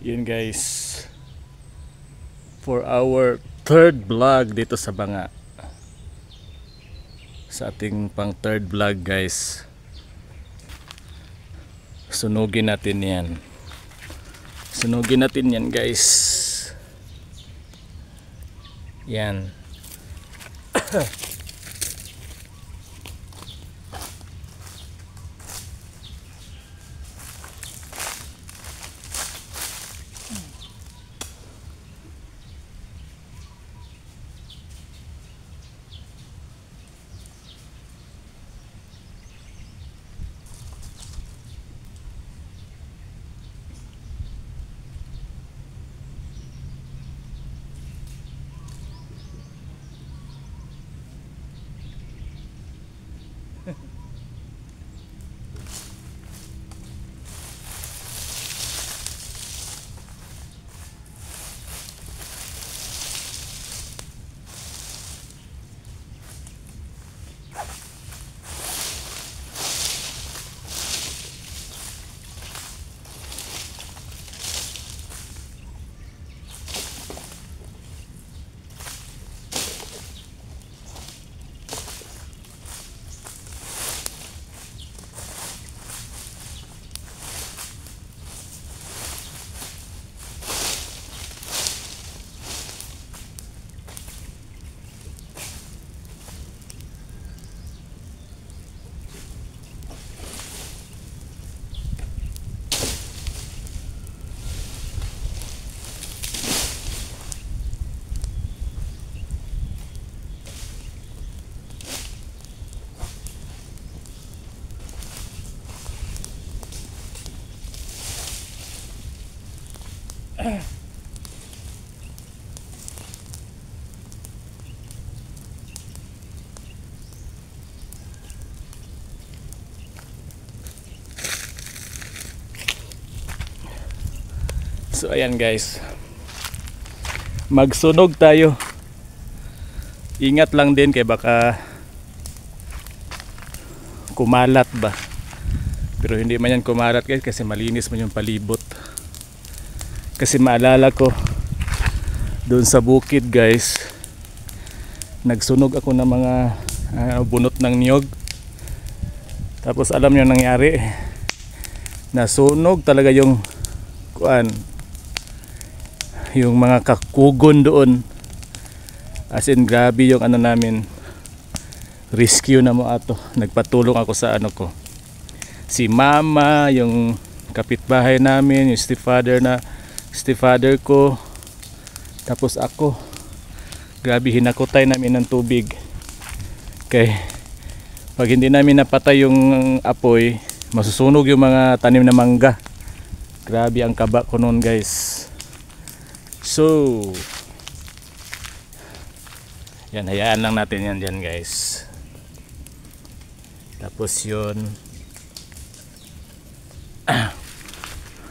Yun guys, for our third vlog dito sa Banga, sa ating pang third vlog guys, sunugin natin yan guys. Yan. So ayan guys, magsunog tayo. Ingat lang din kay baka kumalat ba. Pero hindi man yan kumalat guys, kasi malinis man yung palibot. Kasi maalala ko doon sa bukid guys, nagsunog ako ng mga bunot ng niyog. Tapos alam nyo nangyari, nasunog talaga yung yung mga kakugon doon. As in grabe yung ano namin, rescue na mo ato. Nagpatulong ako sa ano ko, si mama, yung kapitbahay namin, yung stepfather ko, tapos ako. Grabe, hinakutay namin ng tubig. Kay pag hindi namin napatay yung apoy, masusunog yung mga tanim na mangga. Grabe ang kaba ko noon guys. So yan, hayaan lang natin yan dyan guys. Tapos yun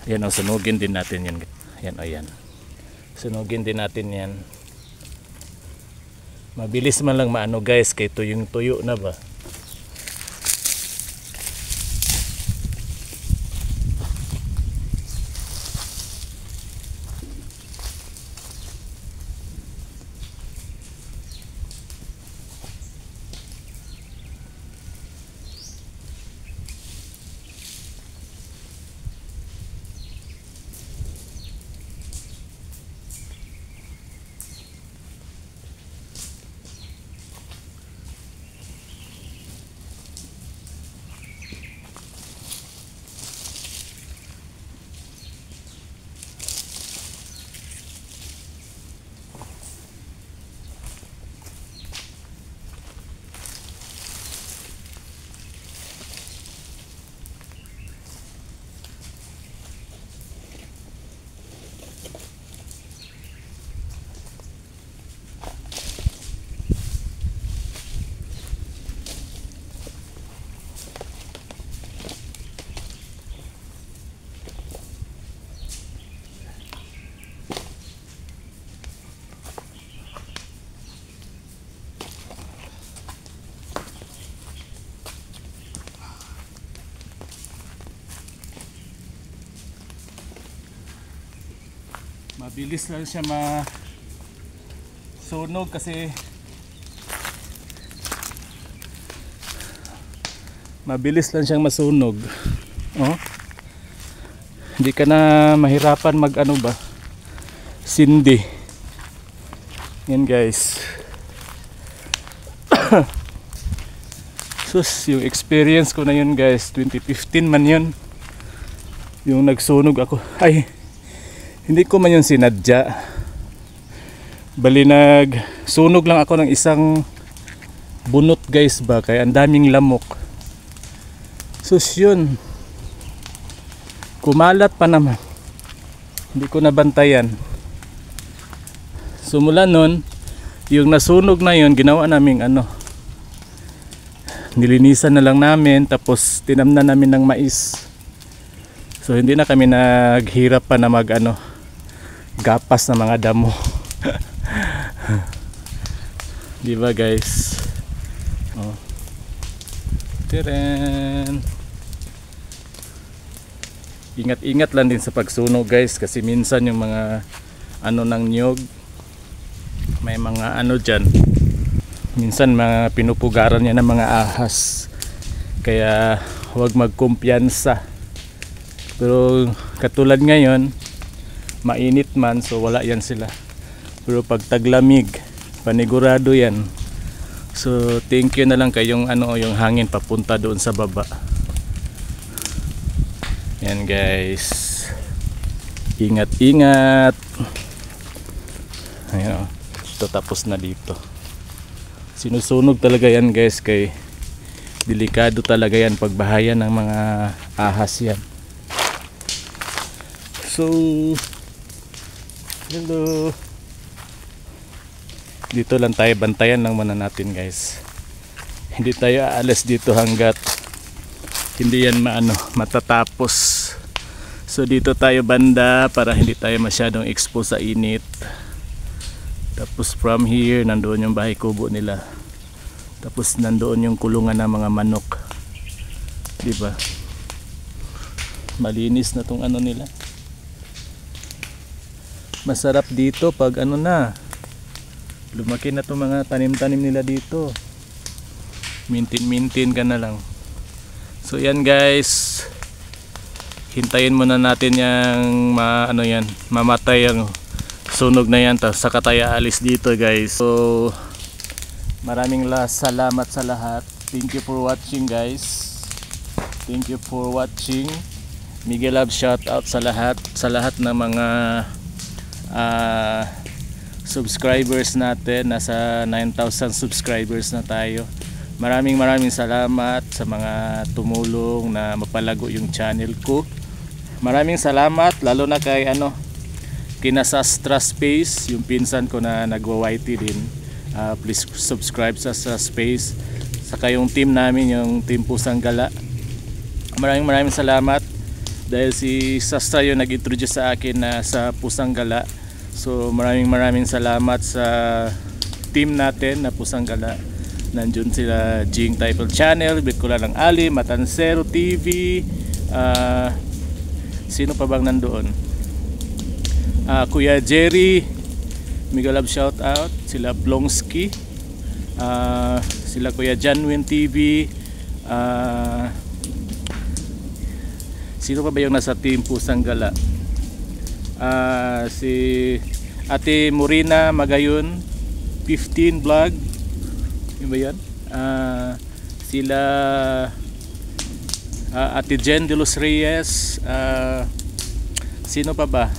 yan, sunugin din natin yan. Yan o yan, sunugin din natin yan. Mabilis man lang maano guys, kay tuyong tuyo na ba. Mabilis lang siya sunog kasi mabilis lang siyang masunog. Oh. Hindi ka na mahirapan mag ano ba? Sindi. Yan guys. Sus, yung experience ko na yun guys, 2015 man yun. Yung nagsunog ako. Ay, hindi ko man yun sinadya. Bali nagsunog lang ako ng isang bunot guys ba, kaya ang daming lamok. Sus yun. Kumalat pa naman. Hindi ko nabantayan. Sumula nun, yung nasunog na yun, ginawa naming ano, nilinisan na lang namin, tapos tinamnan namin ng mais. So hindi na kami naghirap pa na mag ano, gapas na mga damo. Di ba guys? Oh. Teren. Ingat-ingat lang din sa pagsunog guys, kasi minsan yung mga ano ng niyog, may mga ano dyan, minsan mga pinupugaran niya ng mga ahas, kaya huwag magkumpiyansa. Pero katulad ngayon, mainit man, so wala yan sila. Pero pag taglamig, panigurado yan. So thank you na lang kayong ano, yung hangin papunta doon sa baba. Yan guys, ingat-ingat. Ayun, ito tapos na dito. Sinusunog talaga yan guys, kay delikado talaga yan pagbahayan ng mga ahas yan. So hello, dito lang tayo, bantayan lang muna natin guys. Hindi tayo aalis dito hanggat hindi yan matatapos. So dito tayo banda para hindi tayo masyadong expose sa init. Tapos from here, nandoon yung bahay kubo nila. Tapos nandoon yung kulungan ng mga manok. Diba? Malinis na tong ano nila. Masarap dito pag ano na, lumaki na tong mga tanim-tanim nila dito. Mintin ka na lang. So yan guys, hintayin muna natin yung mamatay ang sunog na yan, tapos saka tayo alis dito guys. So maraming salamat sa lahat. Thank you for watching guys. Thank you for watching. Miguel Love shout out sa lahat ng mga subscribers natin. Nasa 9,000 subscribers na tayo. Maraming salamat sa mga tumulong na mapalago yung channel ko. Maraming salamat lalo na kay kina Sastra Space, yung pinsan ko na nagwa-YT din. Please subscribe sa Space. Saka yung team namin, yung team Pusang Gala. Maraming salamat dahil si Sastra yung nag-introduce sa akin na sa Pusang Gala. So maraming salamat sa team natin na Pusang Gala. Nandiyon sila Jing Title Channel, Bicol ng Ali, Matansero TV, sino pa bang nandoon? Kuya Jerry, Miguel Love shout out, sila Blongski, sila Kuya Janwin TV, sino pa ba yung nasa team Pusang Gala? Si Ate Morina Magayon 15 vlog, yun ba yan? Sila Ate Jen de los Reyes, sino pa ba?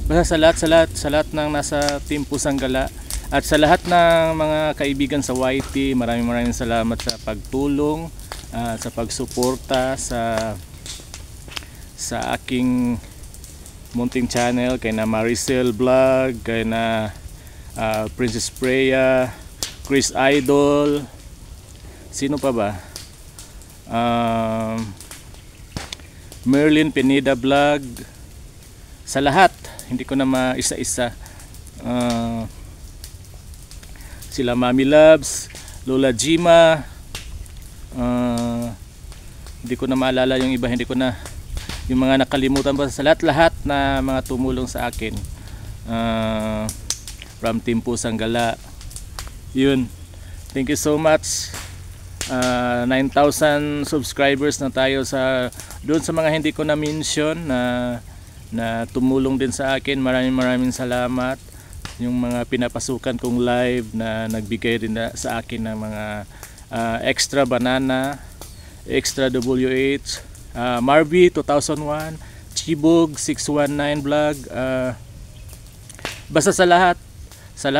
Basta sa lahat ng nasa team Pusang Gala at sa lahat ng mga kaibigan sa YT, maraming salamat sa pagtulong, sa pagsuporta sa aking munting channel, kay na Maricel Vlog, kay na Princess Freya, Chris Idol, sino pa ba? Merlin Pineda Vlog, sa lahat, hindi ko na maisa-isa. Sila Mami Loves, Lola Jima, hindi ko na maalala yung iba, hindi ko na, yung mga nakalimutan pa, sa lahat na mga tumulong sa akin. from Team Pusang Gala. Yun, thank you so much. 9,000 subscribers na tayo doon sa mga hindi ko na mention na tumulong din sa akin. Maraming salamat. Yung mga pinapasukan kong live na nagbigay din sa akin ng mga extra banana, extra WH, Marby 2001, Chibog 619 vlog, basta sa lahat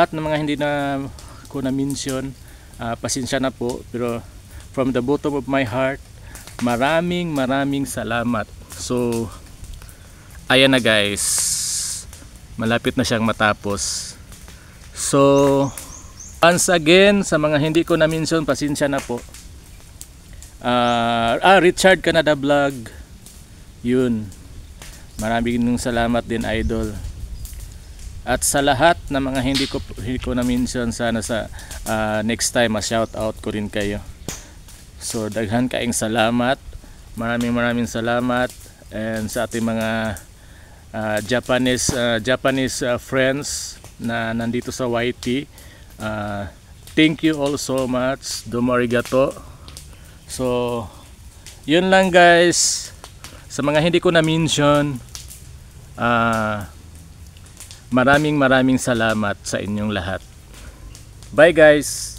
ng mga hindi na ko na mention, pasensya na po, pero from the bottom of my heart, maraming salamat. So ayan na guys, malapit na siyang matapos. So once again, sa mga hindi ko na mention, pasensya na po. Richard Canada Vlog, yun, maraming salamat din, idol. At sa lahat ng mga hindi ko na mention, sana sa next time shout out ko rin kayo. So daghan kaing salamat, maraming salamat. And sa ating mga Japanese friends na nandito sa YT, thank you all so much. Domo arigato. So yun lang guys, sa mga hindi ko na mention, maraming salamat sa inyong lahat. Bye guys.